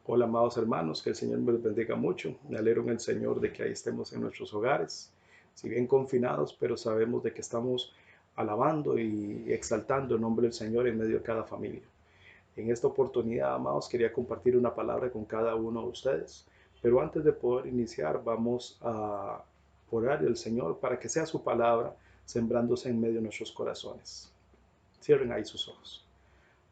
Hola, amados hermanos, que el Señor me los bendiga mucho. Me alegro en el Señor de que ahí estemos en nuestros hogares, si bien confinados, pero sabemos de que estamos alabando y exaltando el nombre del Señor en medio de cada familia. En esta oportunidad, amados, quería compartir una palabra con cada uno de ustedes, pero antes de poder iniciar, vamos a orar al Señor para que sea su palabra sembrándose en medio de nuestros corazones. Cierren ahí sus ojos.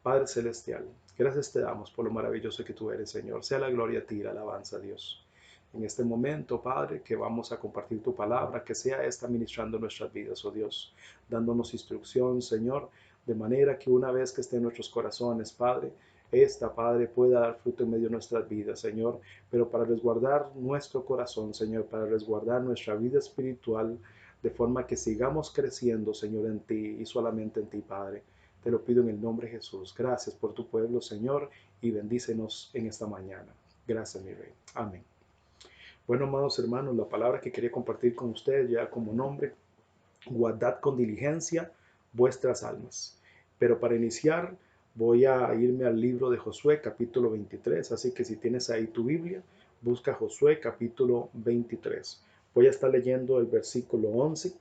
Padre Celestial, gracias te damos por lo maravilloso que tú eres, Señor. Sea la gloria a ti, la alabanza a Dios. En este momento, Padre, que vamos a compartir tu palabra, que sea esta ministrando nuestras vidas, oh Dios, dándonos instrucción, Señor, de manera que una vez que esté en nuestros corazones, Padre, esta, Padre, pueda dar fruto en medio de nuestras vidas, Señor, pero para resguardar nuestro corazón, Señor, para resguardar nuestra vida espiritual, de forma que sigamos creciendo, Señor, en ti y solamente en ti, Padre. Te lo pido en el nombre de Jesús. Gracias por tu pueblo, Señor, y bendícenos en esta mañana. Gracias, mi Rey. Amén. Bueno, amados hermanos, la palabra que quería compartir con ustedes ya como nombre, guardad con diligencia vuestras almas. Pero para iniciar, voy a irme al libro de Josué, capítulo 23. Así que si tienes ahí tu Biblia, busca Josué, capítulo 23. Voy a estar leyendo el versículo 11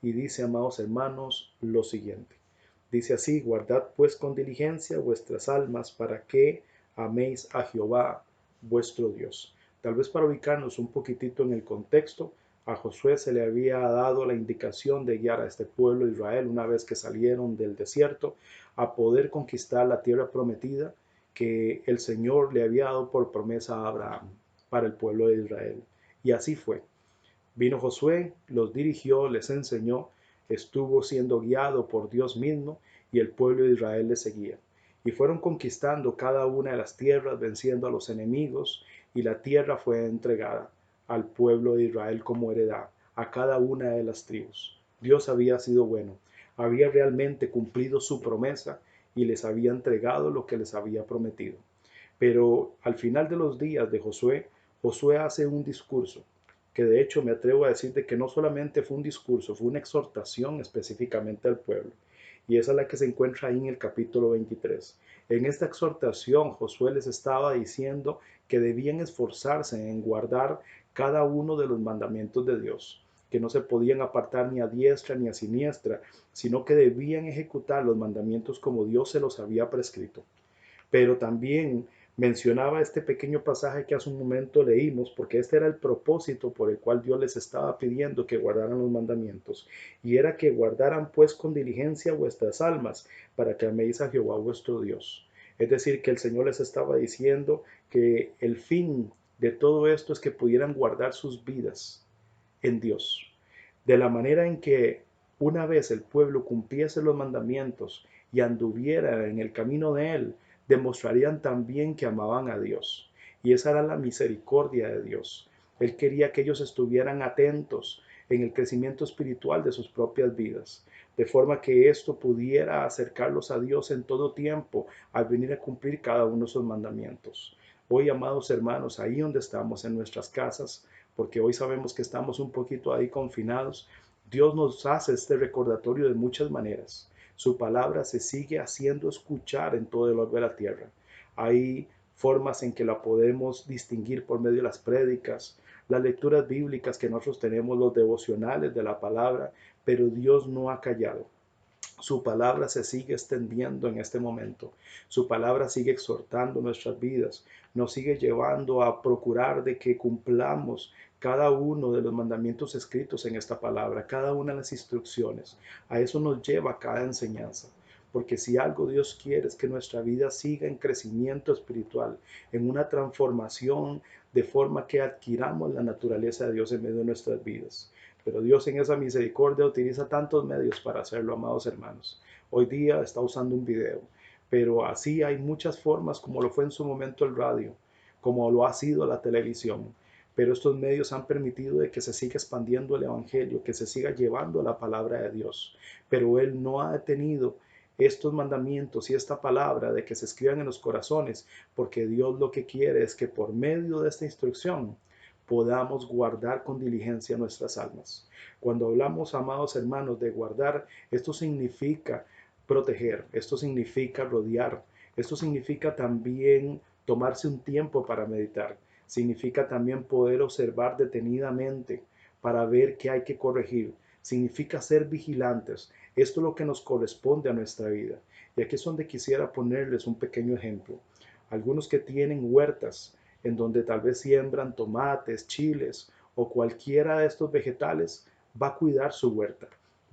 y dice, amados hermanos, lo siguiente. Dice así, guardad pues con diligencia vuestras almas para que améis a Jehová vuestro Dios. Tal vez para ubicarnos un poquitito en el contexto, a Josué se le había dado la indicación de guiar a este pueblo de Israel una vez que salieron del desierto a poder conquistar la tierra prometida que el Señor le había dado por promesa a Abraham para el pueblo de Israel. Y así fue. Vino Josué, los dirigió, les enseñó, estuvo siendo guiado por Dios mismo y el pueblo de Israel le seguía. Y fueron conquistando cada una de las tierras, venciendo a los enemigos, y la tierra fue entregada al pueblo de Israel como heredad, a cada una de las tribus. Dios había sido bueno, había realmente cumplido su promesa y les había entregado lo que les había prometido. Pero al final de los días de Josué, Josué hace un discurso que de hecho me atrevo a decir de que no solamente fue un discurso, fue una exhortación específicamente al pueblo. Y esa es la que se encuentra ahí en el capítulo 23. En esta exhortación Josué les estaba diciendo que debían esforzarse en guardar cada uno de los mandamientos de Dios, que no se podían apartar ni a diestra ni a siniestra, sino que debían ejecutar los mandamientos como Dios se los había prescrito. Pero también mencionaba este pequeño pasaje que hace un momento leímos, porque este era el propósito por el cual Dios les estaba pidiendo que guardaran los mandamientos, y era que guardaran pues con diligencia vuestras almas, para que améis a Jehová vuestro Dios. Es decir, que el Señor les estaba diciendo que el fin de todo esto es que pudieran guardar sus vidas en Dios, de la manera en que una vez el pueblo cumpliese los mandamientos y anduviera en el camino de él, demostrarían también que amaban a Dios. Y esa era la misericordia de Dios. Él quería que ellos estuvieran atentos en el crecimiento espiritual de sus propias vidas, de forma que esto pudiera acercarlos a Dios en todo tiempo al venir a cumplir cada uno de sus mandamientos. Hoy, amados hermanos, ahí donde estamos en nuestras casas, porque hoy sabemos que estamos un poquito ahí confinados, Dios nos hace este recordatorio de muchas maneras. Su palabra se sigue haciendo escuchar en todo el orbe de la tierra. Hay formas en que la podemos distinguir por medio de las prédicas, las lecturas bíblicas que nosotros tenemos, los devocionales de la palabra, pero Dios no ha callado. Su palabra se sigue extendiendo en este momento. Su palabra sigue exhortando nuestras vidas. Nos sigue llevando a procurar de que cumplamos cada uno de los mandamientos escritos en esta palabra, cada una de las instrucciones. A eso nos lleva cada enseñanza. Porque si algo Dios quiere es que nuestra vida siga en crecimiento espiritual, en una transformación de forma que adquiramos la naturaleza de Dios en medio de nuestras vidas. Pero Dios en esa misericordia utiliza tantos medios para hacerlo, amados hermanos. Hoy día está usando un video, pero así hay muchas formas como lo fue en su momento el radio, como lo ha sido la televisión. Pero estos medios han permitido de que se siga expandiendo el evangelio, que se siga llevando la palabra de Dios. Pero Él no ha detenido estos mandamientos y esta palabra de que se escriban en los corazones, porque Dios lo que quiere es que por medio de esta instrucción podamos guardar con diligencia nuestras almas. Cuando hablamos, amados hermanos, de guardar, esto significa proteger, esto significa rodear, esto significa también Tomarse un tiempo para meditar significa también poder observar detenidamente para ver qué hay que corregir. Significa ser vigilantes. Esto es lo que nos corresponde a nuestra vida. Y aquí es donde quisiera ponerles un pequeño ejemplo. Algunos que tienen huertas en donde tal vez siembran tomates, chiles o cualquiera de estos vegetales, va a cuidar su huerta.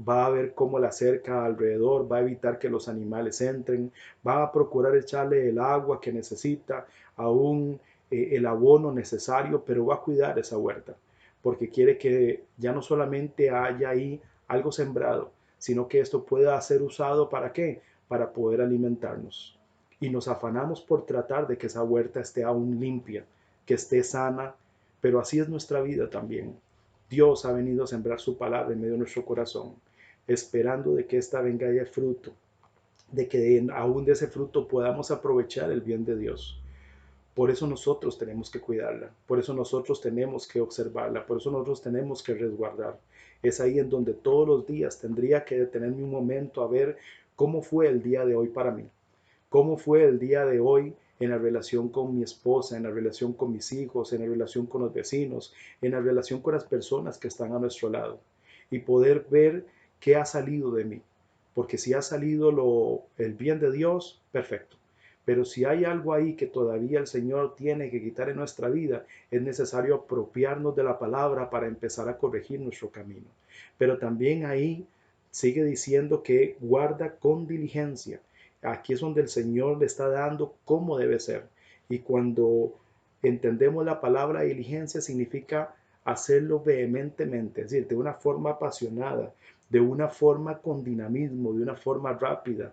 Va a ver cómo la cerca alrededor, va a evitar que los animales entren, va a procurar echarle el agua que necesita, aún el abono necesario, pero va a cuidar esa huerta, porque quiere que ya no solamente haya ahí algo sembrado, sino que esto pueda ser usado ¿para qué? Para poder alimentarnos. Y nos afanamos por tratar de que esa huerta esté aún limpia, que esté sana, pero así es nuestra vida también. Dios ha venido a sembrar su palabra en medio de nuestro corazón, esperando de que ésta venga y dé fruto, de que aún de ese fruto podamos aprovechar el bien de Dios. Por eso nosotros tenemos que cuidarla, por eso nosotros tenemos que observarla, por eso nosotros tenemos que resguardar. Es ahí en donde todos los días tendría que detenerme un momento a ver cómo fue el día de hoy para mí, cómo fue el día de hoy en la relación con mi esposa, en la relación con mis hijos, en la relación con los vecinos, en la relación con las personas que están a nuestro lado y poder ver qué ha salido de mí. Porque si ha salido el bien de Dios, perfecto. Pero si hay algo ahí que todavía el Señor tiene que quitar en nuestra vida, es necesario apropiarnos de la palabra para empezar a corregir nuestro camino. Pero también ahí sigue diciendo que guarda con diligencia. Aquí es donde el Señor le está dando cómo debe ser. Y cuando entendemos la palabra diligencia significa hacerlo vehementemente, es decir, de una forma apasionada, de una forma con dinamismo, de una forma rápida,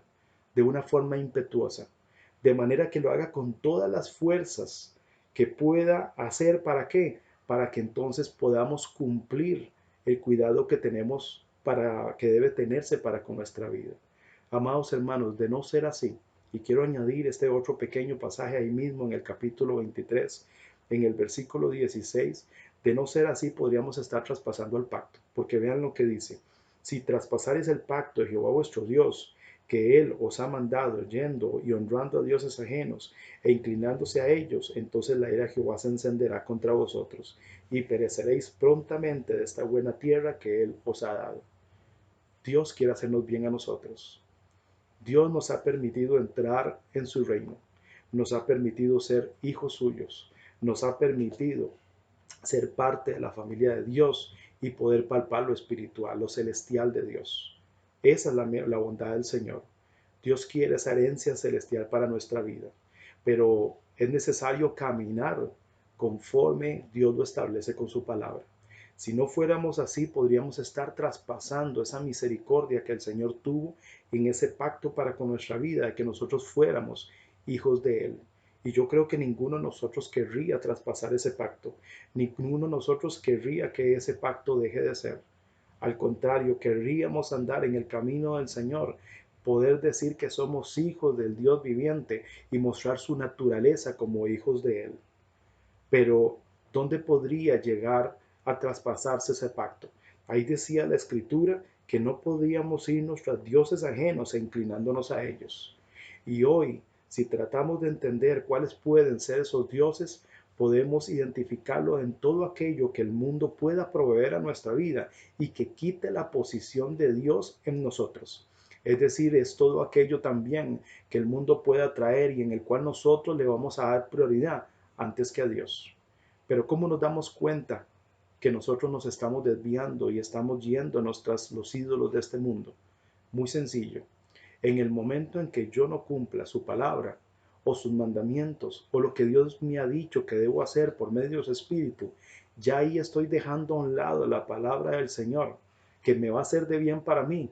de una forma impetuosa, de manera que lo haga con todas las fuerzas que pueda hacer. ¿Para qué? Para que entonces podamos cumplir el cuidado que tenemos para que debe tenerse para con nuestra vida. Amados hermanos, de no ser así, y quiero añadir este otro pequeño pasaje ahí mismo en el capítulo 23, en el versículo 16, de no ser así podríamos estar traspasando el pacto, porque vean lo que dice: si traspasares el pacto de Jehová vuestro Dios, que Él os ha mandado, yendo y honrando a dioses ajenos e inclinándose a ellos, entonces la ira de Jehová se encenderá contra vosotros y pereceréis prontamente de esta buena tierra que Él os ha dado. Dios quiere hacernos bien a nosotros. Dios nos ha permitido entrar en su reino, nos ha permitido ser hijos suyos, nos ha permitido ser parte de la familia de Dios y poder palpar lo espiritual, lo celestial de Dios. Esa es la bondad del Señor. Dios quiere esa herencia celestial para nuestra vida, pero es necesario caminar conforme Dios lo establece con su palabra. Si no fuéramos así, podríamos estar traspasando esa misericordia que el Señor tuvo en ese pacto para con nuestra vida, de que nosotros fuéramos hijos de Él. Y yo creo que ninguno de nosotros querría traspasar ese pacto. Ninguno de nosotros querría que ese pacto deje de ser. Al contrario, querríamos andar en el camino del Señor, poder decir que somos hijos del Dios viviente y mostrar su naturaleza como hijos de Él. Pero, ¿dónde podría llegar a traspasarse ese pacto? Ahí decía la Escritura que no podíamos irnos tras dioses ajenos e inclinándonos a ellos. Y hoy, si tratamos de entender cuáles pueden ser esos dioses, podemos identificarlo en todo aquello que el mundo pueda proveer a nuestra vida y que quite la posición de Dios en nosotros. Es decir, es todo aquello también que el mundo pueda traer y en el cual nosotros le vamos a dar prioridad antes que a Dios. Pero ¿cómo nos damos cuenta que nosotros nos estamos desviando y estamos yéndonos tras los ídolos de este mundo? Muy sencillo. En el momento en que yo no cumpla su palabra o sus mandamientos o lo que Dios me ha dicho que debo hacer por medio de su Espíritu, ya ahí estoy dejando a un lado la palabra del Señor, que me va a hacer de bien para mí,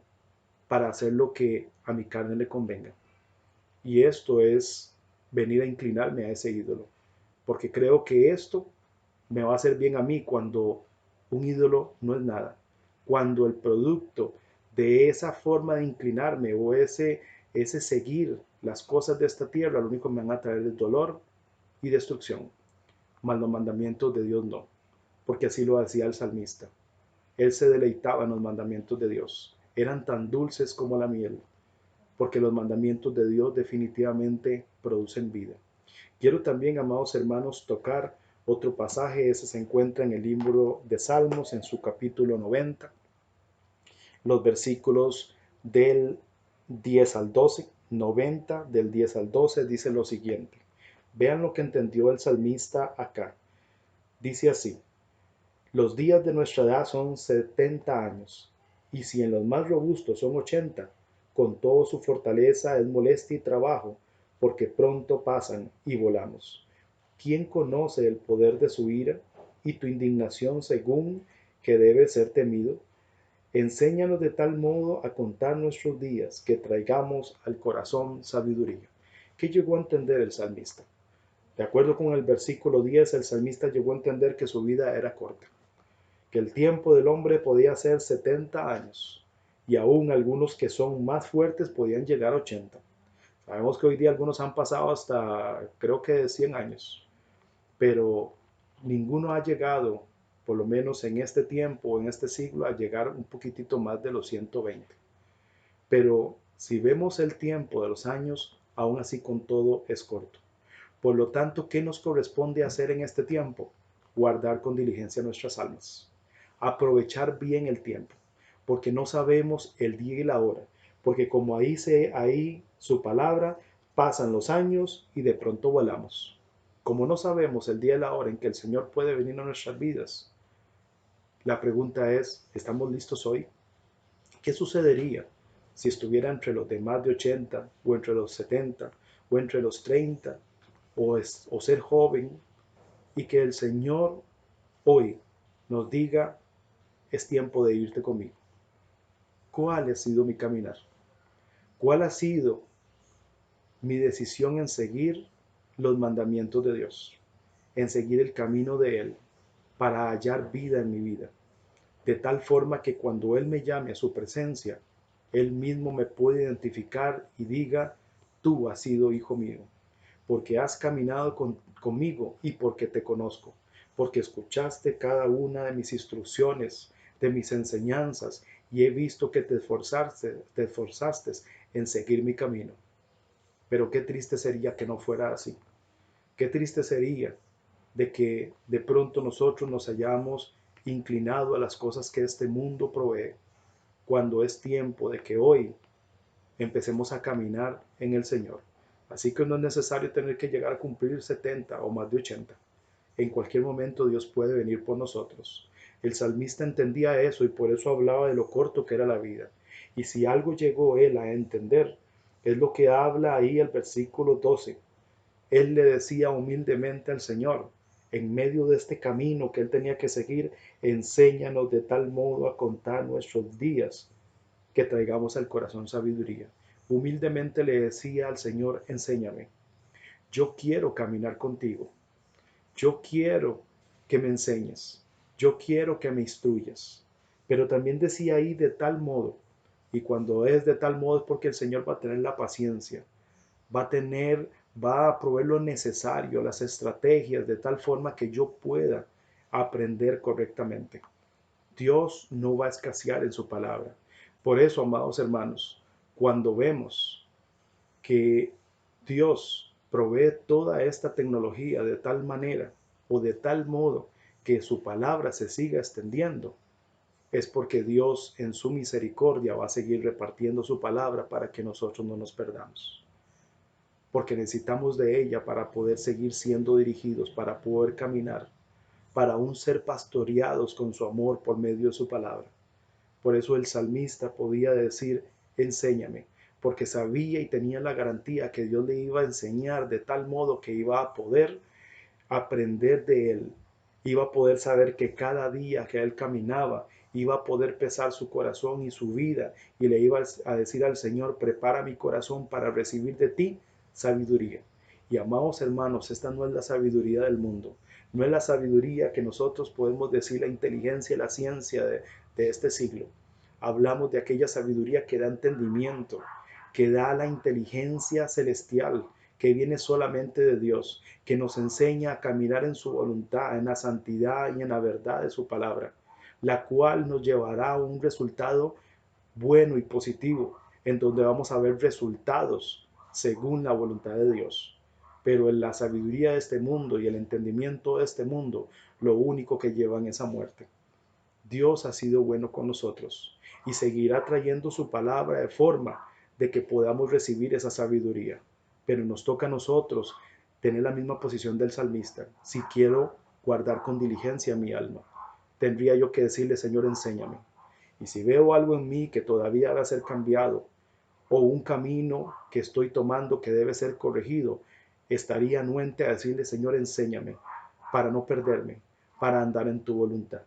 para hacer lo que a mi carne le convenga. Y esto es venir a inclinarme a ese ídolo, porque creo que esto me va a hacer bien a mí cuando un ídolo no es nada, cuando el producto de esa forma de inclinarme o ese seguir las cosas de esta tierra, lo único que me van a traer es dolor y destrucción, mas los mandamientos de Dios no, porque así lo hacía el salmista. Él se deleitaba en los mandamientos de Dios, eran tan dulces como la miel, porque los mandamientos de Dios definitivamente producen vida. Quiero también, amados hermanos, tocar otro pasaje. Ese se encuentra en el libro de Salmos, en su capítulo 90, los versículos del 10 al 12. 90 del 10 al 12 dice lo siguiente. Vean lo que entendió el salmista acá. Dice así: los días de nuestra edad son 70 años, y si en los más robustos son 80, con toda su fortaleza es molestia y trabajo, porque pronto pasan y volamos. ¿Quién conoce el poder de su ira y tu indignación según que debe ser temido? Enséñanos de tal modo a contar nuestros días que traigamos al corazón sabiduría. ¿Qué llegó a entender el salmista? De acuerdo con el versículo 10, el salmista llegó a entender que su vida era corta, que el tiempo del hombre podía ser 70 años y aún algunos que son más fuertes podían llegar a 80. Sabemos que hoy día algunos han pasado hasta creo que 100 años, pero ninguno ha llegado, por lo menos en este tiempo, en este siglo, a llegar un poquitito más de los 120. Pero si vemos el tiempo de los años, aún así con todo es corto. Por lo tanto, ¿qué nos corresponde hacer en este tiempo? Guardar con diligencia nuestras almas. Aprovechar bien el tiempo, porque no sabemos el día y la hora, porque como ahí su palabra, pasan los años y de pronto volamos. Como no sabemos el día y la hora en que el Señor puede venir a nuestras vidas, la pregunta es, ¿estamos listos hoy? ¿Qué sucedería si estuviera entre los de más de 80 o entre los 70 o entre los 30 o ser joven y que el Señor hoy nos diga, es tiempo de irte conmigo? ¿Cuál ha sido mi caminar? ¿Cuál ha sido mi decisión en seguir los mandamientos de Dios? En seguir el camino de Él para hallar vida en mi vida. De tal forma que cuando Él me llame a su presencia, Él mismo me puede identificar y diga, tú has sido hijo mío, porque has caminado conmigo y porque te conozco, porque escuchaste cada una de mis instrucciones, de mis enseñanzas, y he visto que te esforzaste en seguir mi camino. Pero qué triste sería que no fuera así. Qué triste sería de que de pronto nosotros nos hayamos inclinado a las cosas que este mundo provee, cuando es tiempo de que hoy empecemos a caminar en el Señor. Así que no es necesario tener que llegar a cumplir 70 o más de 80. En cualquier momento Dios puede venir por nosotros. El salmista entendía eso y por eso hablaba de lo corto que era la vida. Y si algo llegó él a entender, es lo que habla ahí el versículo 12. Él le decía humildemente al Señor, en medio de este camino que él tenía que seguir, enséñanos de tal modo a contar nuestros días que traigamos al corazón sabiduría. Humildemente le decía al Señor, enséñame. Yo quiero caminar contigo. Yo quiero que me enseñes. Yo quiero que me instruyas. Pero también decía ahí de tal modo, y cuando es de tal modo es porque el Señor va a tener la paciencia, va a proveer lo necesario, las estrategias, de tal forma que yo pueda aprender correctamente. Dios no va a escasear en su palabra. Por eso, amados hermanos, cuando vemos que Dios provee toda esta tecnología de tal manera o de tal modo que su palabra se siga extendiendo, es porque Dios en su misericordia va a seguir repartiendo su palabra para que nosotros no nos perdamos. Porque necesitamos de ella para poder seguir siendo dirigidos, para poder caminar, para aún ser pastoreados con su amor por medio de su palabra. Por eso el salmista podía decir, enséñame, porque sabía y tenía la garantía que Dios le iba a enseñar de tal modo que iba a poder aprender de él, iba a poder saber que cada día que él caminaba, iba a poder pesar su corazón y su vida, y le iba a decir al Señor, prepara mi corazón para recibir de ti sabiduría. Y amados hermanos, esta no es la sabiduría del mundo, no es la sabiduría que nosotros podemos decir la inteligencia y la ciencia de este siglo. Hablamos de aquella sabiduría que da entendimiento, que da la inteligencia celestial, que viene solamente de Dios, que nos enseña a caminar en su voluntad, en la santidad y en la verdad de su palabra, la cual nos llevará a un resultado bueno y positivo, en donde vamos a ver resultados según la voluntad de Dios. pero en la sabiduría de este mundo y el entendimiento de este mundo, lo único que llevan es a muerte. Dios ha sido bueno con nosotros y seguirá trayendo su palabra de forma de que podamos recibir esa sabiduría. Pero nos toca a nosotros tener la misma posición del salmista. Si quiero guardar con diligencia mi alma, tendría yo que decirle, Señor, enséñame. Y si veo algo en mí que todavía debe ser cambiado, o un camino que estoy tomando que debe ser corregido, estaría anuente a decirle, Señor, enséñame para no perderme, para andar en tu voluntad.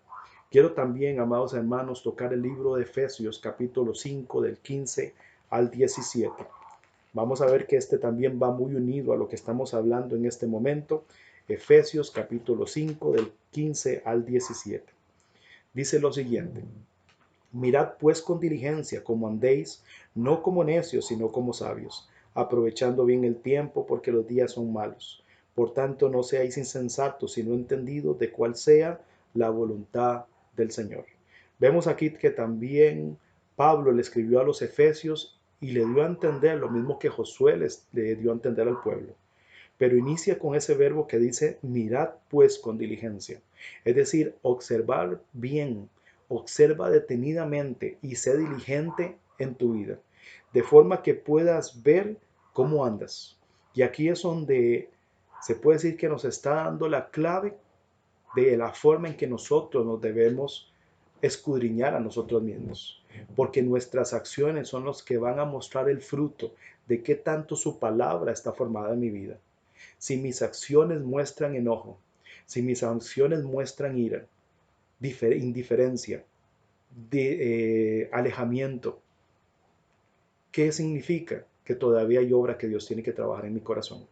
Quiero también, amados hermanos, tocar el libro de Efesios, capítulo 5, del 15 al 17. Vamos a ver que este también va muy unido a lo que estamos hablando en este momento. Efesios, capítulo 5, del 15 al 17. Dice lo siguiente: Mirad pues con diligencia cómo andéis, no como necios, sino como sabios, aprovechando bien el tiempo, porque los días son malos. Por tanto, no seáis insensatos, sino entendidos de cuál sea la voluntad del Señor. Vemos aquí que también Pablo le escribió a los Efesios y le dio a entender lo mismo que Josué le dio a entender al pueblo. Pero inicia con ese verbo que dice, mirad pues con diligencia. Es decir, observar bien, observa detenidamente y sé diligente en tu vida, de forma que puedas ver cómo andas. Y aquí es donde se puede decir que nos está dando la clave de la forma en que nosotros nos debemos escudriñar a nosotros mismos, porque nuestras acciones son los que van a mostrar el fruto de qué tanto su palabra está formada en mi vida. Si mis acciones muestran enojo, si mis acciones muestran ira, indiferencia, alejamiento, ¿qué significa? Que todavía hay obra que Dios tiene que trabajar en mi corazón.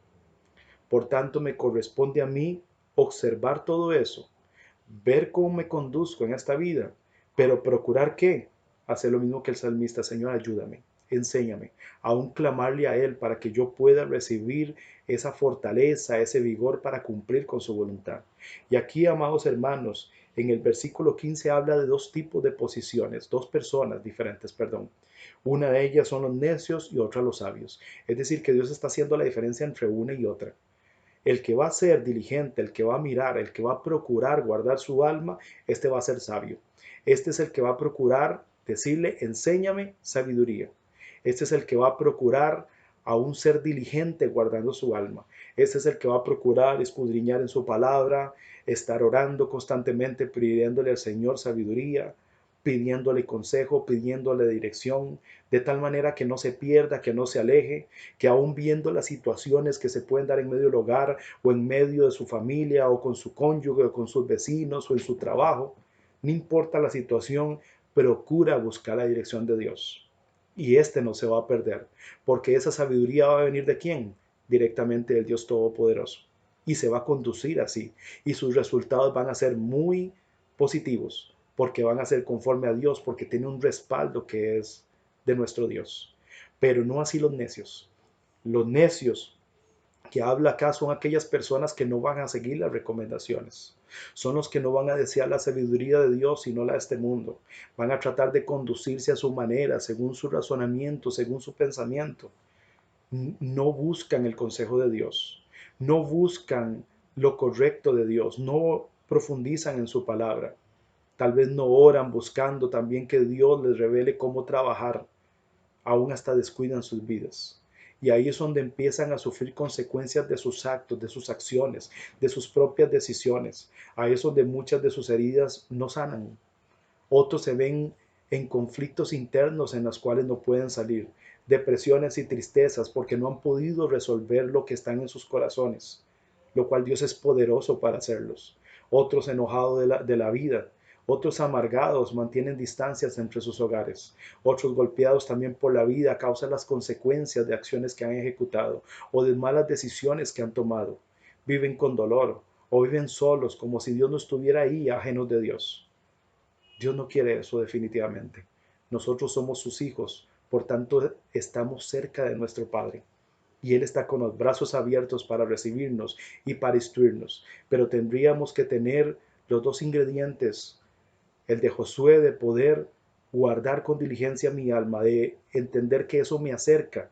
Por tanto, me corresponde a mí observar todo eso, ver cómo me conduzco en esta vida, pero procurar qué, hacer lo mismo que el salmista, Señor, ayúdame, enséñame, aún clamarle a Él para que yo pueda recibir esa fortaleza, ese vigor para cumplir con su voluntad. Y aquí, amados hermanos, en el versículo 15 habla de dos tipos de posiciones, dos personas diferentes, perdón. Una de ellas son los necios y otra los sabios. Es decir, que Dios está haciendo la diferencia entre una y otra. El que va a ser diligente, el que va a mirar, el que va a procurar guardar su alma, este va a ser sabio. Este es el que va a procurar decirle, enséñame sabiduría. Este es el que va a procurar aún ser diligente guardando su alma. Este es el que va a procurar escudriñar en su palabra, estar orando constantemente, pidiéndole al Señor sabiduría, pidiéndole consejo, pidiéndole dirección, de tal manera que no se pierda, que no se aleje, que aún viendo las situaciones que se pueden dar en medio del hogar o en medio de su familia o con su cónyuge o con sus vecinos o en su trabajo, no importa la situación, procura buscar la dirección de Dios. Y este no se va a perder, porque esa sabiduría va a venir ¿de quién? Directamente del Dios Todopoderoso. Y se va a conducir así. Y sus resultados van a ser muy positivos, porque van a ser conforme a Dios, porque tiene un respaldo que es de nuestro Dios. Pero no así los necios. Los necios que habla acá son aquellas personas que no van a seguir las recomendaciones. Son los que no van a desear la sabiduría de Dios, sino la de este mundo. Van a tratar de conducirse a su manera, según su razonamiento, según su pensamiento. No buscan el consejo de Dios. No buscan lo correcto de Dios. No profundizan en su palabra. Tal vez no oran buscando también que Dios les revele cómo trabajar. Aún hasta descuidan sus vidas. Y ahí es donde empiezan a sufrir consecuencias de sus actos, de sus acciones, de sus propias decisiones. Ahí es donde muchas de sus heridas no sanan. Otros se ven en conflictos internos en los cuales no pueden salir, depresiones y tristezas porque no han podido resolver lo que están en sus corazones, lo cual Dios es poderoso para hacerlos. Otros enojados de la vida, otros amargados mantienen distancias entre sus hogares, otros golpeados también por la vida a causa de las consecuencias de acciones que han ejecutado o de malas decisiones que han tomado. Viven con dolor o viven solos como si Dios no estuviera ahí, ajenos de Dios. Dios no quiere eso definitivamente. Nosotros somos sus hijos, por tanto estamos cerca de nuestro Padre. Y Él está con los brazos abiertos para recibirnos y para instruirnos. Pero tendríamos que tener los dos ingredientes, el de Josué de poder guardar con diligencia mi alma, de entender que eso me acerca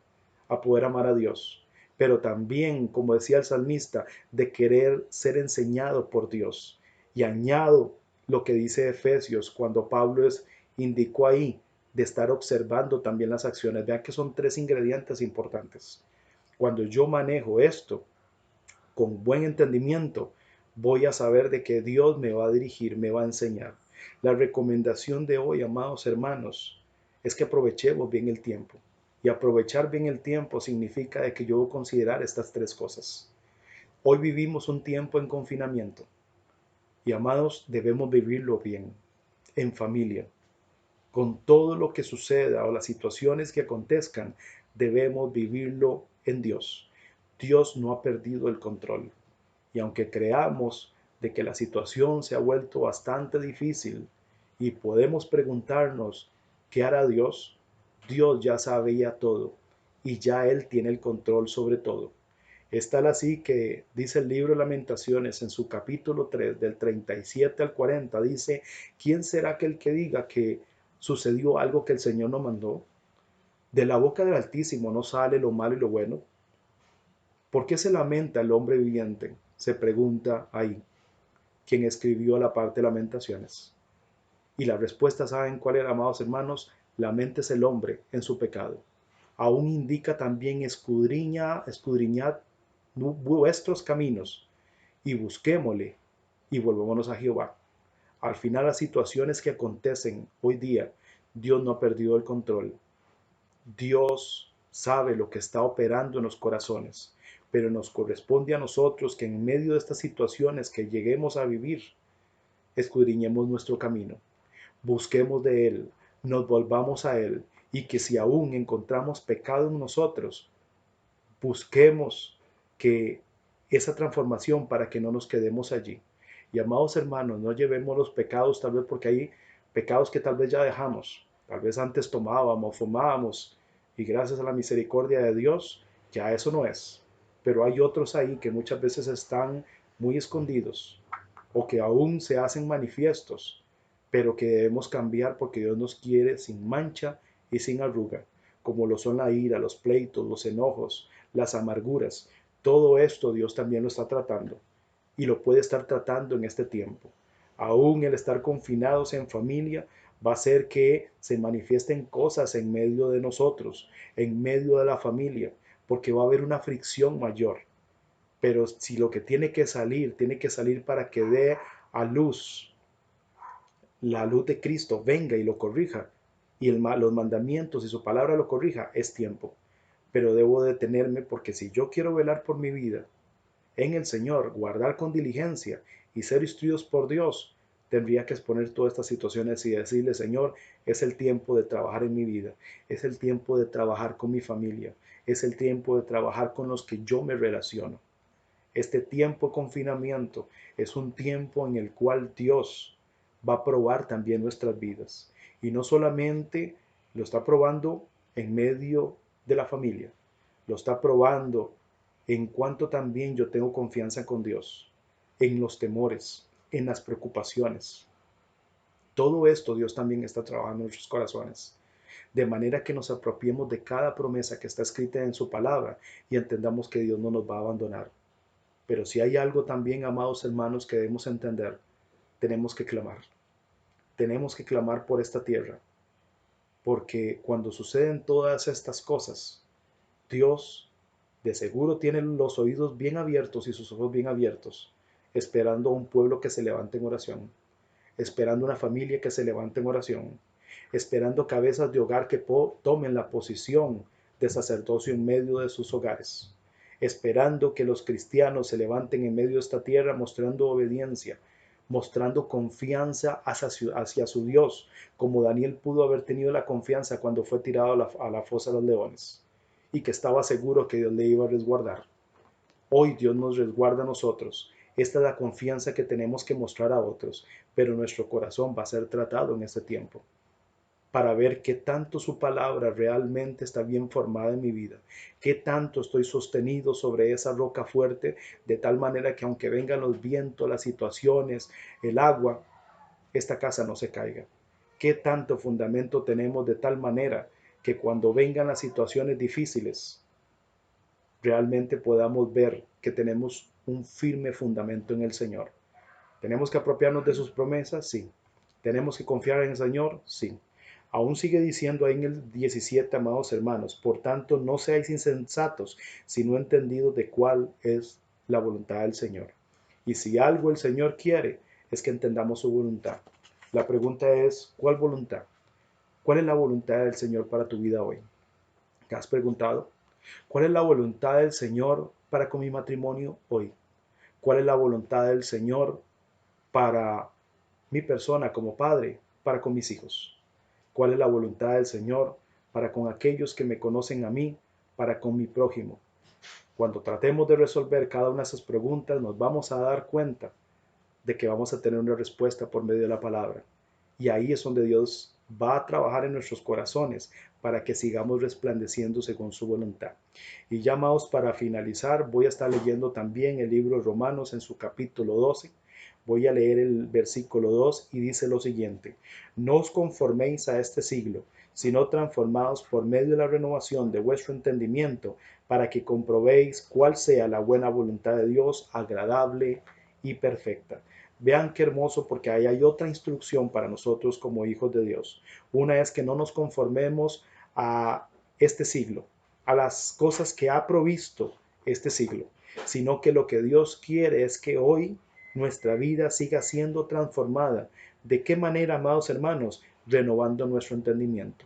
a poder amar a Dios. pero también, como decía el salmista, de querer ser enseñado por Dios. Y añado lo que dice Efesios cuando Pablo indicó ahí de estar observando también las acciones. Vean que son tres ingredientes importantes. Cuando yo manejo esto con buen entendimiento, voy a saber de que Dios me va a dirigir, me va a enseñar. La recomendación de hoy, amados hermanos, es que aprovechemos bien el tiempo. Y aprovechar bien el tiempo significa de que yo voy a considerar estas tres cosas. Hoy vivimos un tiempo en confinamiento y, amados, debemos vivirlo bien, en familia. Con todo lo que suceda o las situaciones que acontezcan, debemos vivirlo en Dios. Dios no ha perdido el control. Y aunque creamos de que la situación se ha vuelto bastante difícil y podemos preguntarnos qué hará Dios, Dios ya sabía todo y ya Él tiene el control sobre todo. Es tal así que dice el libro de Lamentaciones en su capítulo 3 del 37 al 40, dice, ¿quién será aquel que diga que sucedió algo que el Señor no mandó? De la boca del Altísimo no sale lo malo y lo bueno. ¿Por qué se lamenta el hombre viviente? Se pregunta ahí quien escribió la parte de Lamentaciones. Y la respuesta, ¿saben cuál era, amados hermanos? Lamentes el hombre en su pecado. Aún indica también escudriñad vuestros caminos y busquémosle y volvámonos a Jehová. Al final, las situaciones que acontecen hoy día, Dios no ha perdido el control. Dios sabe lo que está operando en los corazones, pero nos corresponde a nosotros que en medio de estas situaciones que lleguemos a vivir, escudriñemos nuestro camino, busquemos de Él, nos volvamos a Él, y que si aún encontramos pecado en nosotros, busquemos que esa transformación para que no nos quedemos allí. Y amados hermanos, no llevemos los pecados tal vez porque hay pecados que tal vez ya dejamos. Tal vez antes tomábamos, fumábamos y gracias a la misericordia de Dios ya eso no es. Pero hay otros ahí que muchas veces están muy escondidos o que aún se hacen manifiestos, pero que debemos cambiar porque Dios nos quiere sin mancha y sin arruga, como lo son la ira, los pleitos, los enojos, las amarguras. Todo esto Dios también lo está tratando y lo puede estar tratando en este tiempo. Aún el estar confinados en familia va a hacer que se manifiesten cosas en medio de nosotros, en medio de la familia, porque va a haber una fricción mayor. Pero si lo que tiene que salir para que dé a luz, la luz de Cristo venga y lo corrija, y los mandamientos y su palabra lo corrija, es tiempo. Pero debo detenerme porque si yo quiero velar por mi vida en el Señor, guardar con diligencia y ser instruidos por Dios, tendría que exponer todas estas situaciones y decirle, Señor, es el tiempo de trabajar en mi vida, es el tiempo de trabajar con mi familia, es el tiempo de trabajar con los que yo me relaciono. Este tiempo de confinamiento es un tiempo en el cual Dios va a probar también nuestras vidas. Y no solamente lo está probando en medio de la familia, lo está probando en cuanto también yo tengo confianza con Dios, en los temores, en las preocupaciones. Todo esto Dios también está trabajando en nuestros corazones, de manera que nos apropiemos de cada promesa que está escrita en su palabra y entendamos que Dios no nos va a abandonar. Pero si hay algo también, amados hermanos, que debemos entender, tenemos que clamar. Tenemos que clamar por esta tierra, porque cuando suceden todas estas cosas, Dios de seguro tiene los oídos bien abiertos y sus ojos bien abiertos, esperando a un pueblo que se levante en oración, esperando una familia que se levante en oración, esperando cabezas de hogar que tomen la posición de sacerdocio en medio de sus hogares, esperando que los cristianos se levanten en medio de esta tierra mostrando obediencia, mostrando confianza hacia su Dios, como Daniel pudo haber tenido la confianza cuando fue tirado a la fosa de los leones y que estaba seguro que Dios le iba a resguardar. Hoy Dios nos resguarda a nosotros. Esta es la confianza que tenemos que mostrar a otros, pero nuestro corazón va a ser tratado en este tiempo para ver qué tanto su palabra realmente está bien formada en mi vida, qué tanto estoy sostenido sobre esa roca fuerte, de tal manera que aunque vengan los vientos, las situaciones, el agua, esta casa no se caiga. Qué tanto fundamento tenemos de tal manera que cuando vengan las situaciones difíciles, realmente podamos ver que tenemos un firme fundamento en el Señor. ¿Tenemos que apropiarnos de sus promesas? Sí. ¿Tenemos que confiar en el Señor? Sí. Aún sigue diciendo ahí en el 17, amados hermanos, por tanto no seáis insensatos, sino entendidos de cuál es la voluntad del Señor. Y si algo el Señor quiere, es que entendamos su voluntad. La pregunta es, ¿cuál voluntad? ¿Cuál es la voluntad del Señor para tu vida hoy? ¿Te has preguntado? ¿Cuál es la voluntad del Señor para con mi matrimonio hoy? ¿Cuál es la voluntad del Señor para mi persona como padre, para con mis hijos? ¿Cuál es la voluntad del Señor para con aquellos que me conocen a mí, para con mi prójimo? Cuando tratemos de resolver cada una de esas preguntas, nos vamos a dar cuenta de que vamos a tener una respuesta por medio de la palabra. Y ahí es donde Dios va a trabajar en nuestros corazones para que sigamos resplandeciendo según su voluntad. Y ya, amados, para finalizar, voy a estar leyendo también el libro de Romanos en su capítulo 12. Voy a leer el versículo 2 y dice lo siguiente: no os conforméis a este siglo, sino transformados por medio de la renovación de vuestro entendimiento, para que comprobéis cuál sea la buena voluntad de Dios, agradable y perfecta. Vean qué hermoso, porque ahí hay otra instrucción para nosotros como hijos de Dios. Una es que no nos conformemos a este siglo, a las cosas que ha provisto este siglo, sino que lo que Dios quiere es que hoy nuestra vida siga siendo transformada. ¿De qué manera, amados hermanos? Renovando nuestro entendimiento,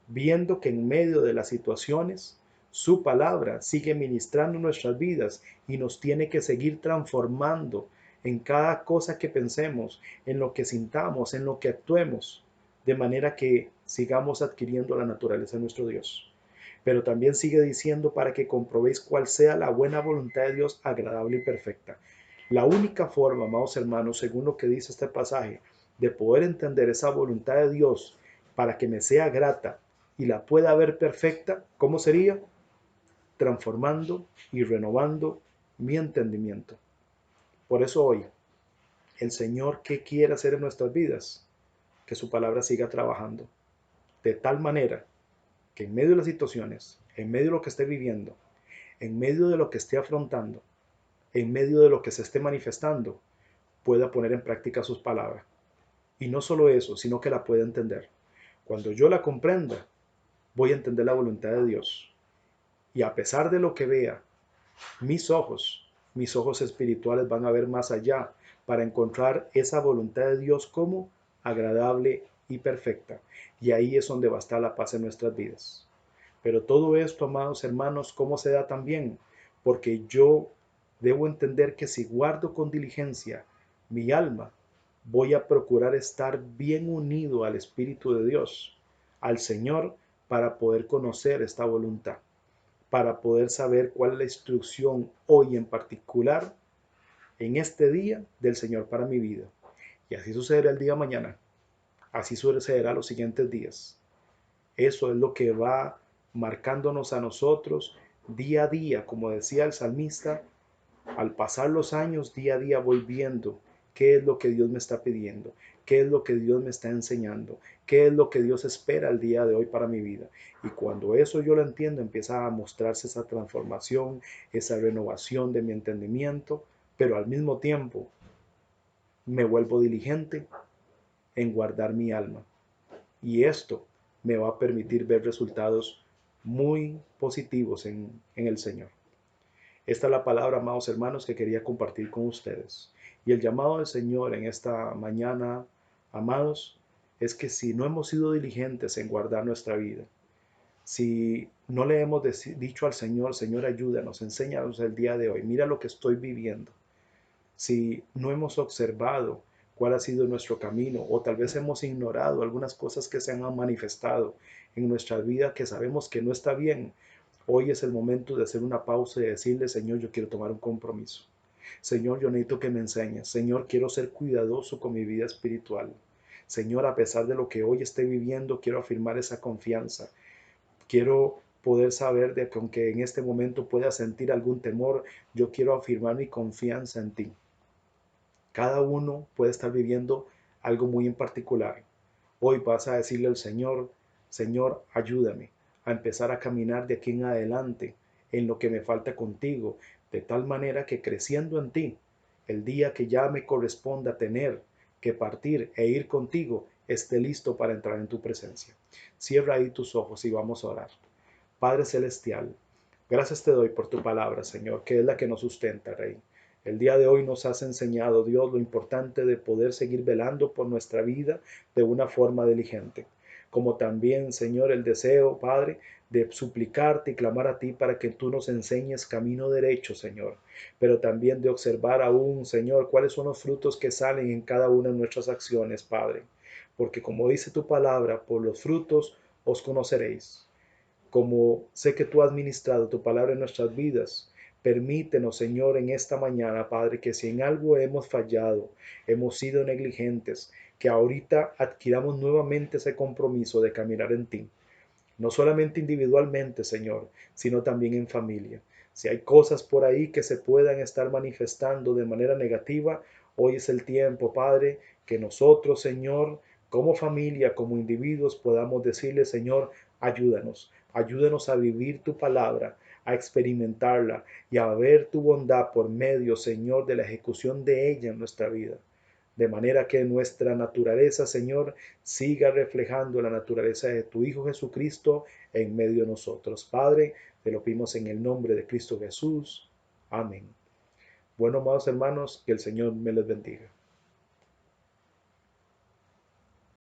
viendo que en medio de las situaciones su palabra sigue ministrando nuestras vidas y nos tiene que seguir transformando en cada cosa que pensemos, en lo que sintamos, en lo que actuemos, de manera que sigamos adquiriendo la naturaleza de nuestro Dios. Pero también sigue diciendo para que comprobéis cuál sea la buena voluntad de Dios, agradable y perfecta. La única forma, amados hermanos, según lo que dice este pasaje, de poder entender esa voluntad de Dios para que me sea grata y la pueda ver perfecta, ¿cómo sería? Transformando y renovando mi entendimiento. Por eso hoy, el Señor, ¿qué quiere hacer en nuestras vidas? Que su palabra siga trabajando de tal manera que en medio de las situaciones, en medio de lo que esté viviendo, en medio de lo que esté afrontando, en medio de lo que se esté manifestando, pueda poner en práctica sus palabras. Y no solo eso, sino que la pueda entender. Cuando yo la comprenda, voy a entender la voluntad de Dios. Y a pesar de lo que vea, mis ojos espirituales van a ver más allá para encontrar esa voluntad de Dios como agradable y perfecta. Y ahí es donde va a estar la paz en nuestras vidas. Pero todo esto, amados hermanos, ¿cómo se da también? Porque yo debo entender que si guardo con diligencia mi alma, voy a procurar estar bien unido al Espíritu de Dios, al Señor, para poder conocer esta voluntad, para poder saber cuál es la instrucción hoy en particular, en este día del Señor para mi vida. Y así sucederá el día de mañana, así sucederá los siguientes días. Eso es lo que va marcándonos a nosotros día a día, como decía el salmista. Al pasar los años, día a día voy viendo qué es lo que Dios me está pidiendo, qué es lo que Dios me está enseñando, qué es lo que Dios espera el día de hoy para mi vida. Y cuando eso yo lo entiendo, empieza a mostrarse esa transformación, esa renovación de mi entendimiento, pero al mismo tiempo me vuelvo diligente en guardar mi alma. Y esto me va a permitir ver resultados muy positivos en el Señor. Esta es la palabra, amados hermanos, que quería compartir con ustedes. Y el llamado del Señor en esta mañana, amados, es que si no hemos sido diligentes en guardar nuestra vida, si no le hemos dicho al Señor, Señor, ayúdanos, enséñanos el día de hoy, mira lo que estoy viviendo, si no hemos observado cuál ha sido nuestro camino, o tal vez hemos ignorado algunas cosas que se han manifestado en nuestra vida que sabemos que no está bien, hoy es el momento de hacer una pausa y decirle: Señor, yo quiero tomar un compromiso. Señor, yo necesito que me enseñes. Señor, quiero ser cuidadoso con mi vida espiritual. Señor, a pesar de lo que hoy esté viviendo, quiero afirmar esa confianza. Quiero poder saber de que aunque en este momento pueda sentir algún temor, yo quiero afirmar mi confianza en ti. Cada uno puede estar viviendo algo muy en particular. Hoy vas a decirle al Señor: Señor, ayúdame a empezar a caminar de aquí en adelante en lo que me falta contigo, de tal manera que creciendo en ti, el día que ya me corresponda tener que partir e ir contigo, esté listo para entrar en tu presencia. Cierra ahí tus ojos y vamos a orar. Padre Celestial, gracias te doy por tu palabra, Señor, que es la que nos sustenta, Rey. El día de hoy nos has enseñado, Dios, lo importante de poder seguir velando por nuestra vida de una forma diligente. Como también, Señor, el deseo, Padre, de suplicarte y clamar a ti para que tú nos enseñes camino derecho, Señor. Pero también de observar aún, Señor, cuáles son los frutos que salen en cada una de nuestras acciones, Padre. Porque como dice tu palabra, por los frutos os conoceréis. Como sé que tú has ministrado tu palabra en nuestras vidas, permítenos, Señor, en esta mañana, Padre, que si en algo hemos fallado, hemos sido negligentes, que ahorita adquiramos nuevamente ese compromiso de caminar en ti. No solamente individualmente, Señor, sino también en familia. Si hay cosas por ahí que se puedan estar manifestando de manera negativa, hoy es el tiempo, Padre, que nosotros, Señor, como familia, como individuos, podamos decirle, Señor, ayúdanos, ayúdanos a vivir tu palabra, a experimentarla y a ver tu bondad por medio, Señor, de la ejecución de ella en nuestra vida. De manera que nuestra naturaleza, Señor, siga reflejando la naturaleza de tu Hijo Jesucristo en medio de nosotros. Padre, te lo pedimos en el nombre de Cristo Jesús. Amén. Bueno, amados hermanos, que el Señor me les bendiga.